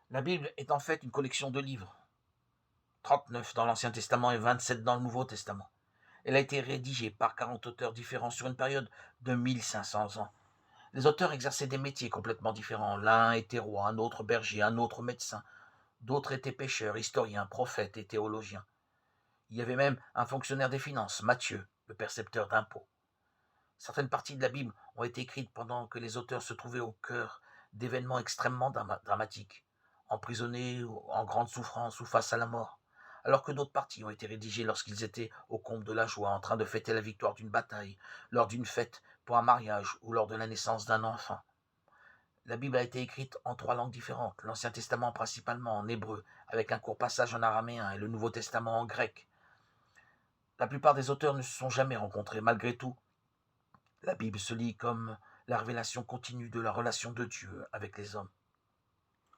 La Bible est en fait une collection de livres, 39 dans l'Ancien Testament et 27 dans le Nouveau Testament. Elle a été rédigée par 40 auteurs différents sur une période de 1500 ans. Les auteurs exerçaient des métiers complètement différents. L'un était roi, un autre berger, un autre médecin. D'autres étaient pêcheurs, historiens, prophètes et théologiens. Il y avait même un fonctionnaire des finances, Matthieu, le percepteur d'impôts. Certaines parties de la Bible ont été écrites pendant que les auteurs se trouvaient au cœur d'événements extrêmement dramatiques, emprisonnés en grande souffrance ou face à la mort, alors que d'autres parties ont été rédigées lorsqu'ils étaient au comble de la joie, en train de fêter la victoire d'une bataille, lors d'une fête pour un mariage ou lors de la naissance d'un enfant. La Bible a été écrite en 3 langues différentes, l'Ancien Testament principalement en hébreu, avec un court passage en araméen, et le Nouveau Testament en grec. La plupart des auteurs ne se sont jamais rencontrés. Malgré tout, la Bible se lit comme la révélation continue de la relation de Dieu avec les hommes.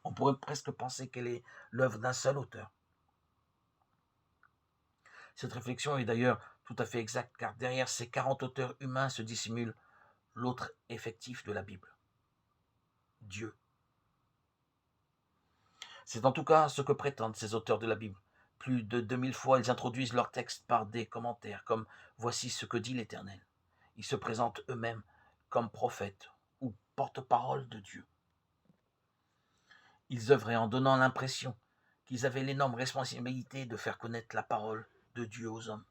On pourrait presque penser qu'elle est l'œuvre d'un seul auteur. Cette réflexion est d'ailleurs tout à fait exacte, car derrière ces 40 auteurs humains se dissimule l'autre effectif de la Bible, Dieu. C'est en tout cas ce que prétendent ces auteurs de la Bible. Plus de 2000 fois, ils introduisent leur texte par des commentaires, comme « Voici ce que dit l'Éternel ». Ils se présentent eux-mêmes comme prophètes ou porte-parole de Dieu. Ils œuvraient en donnant l'impression qu'ils avaient l'énorme responsabilité de faire connaître la parole de Dieu aux hommes.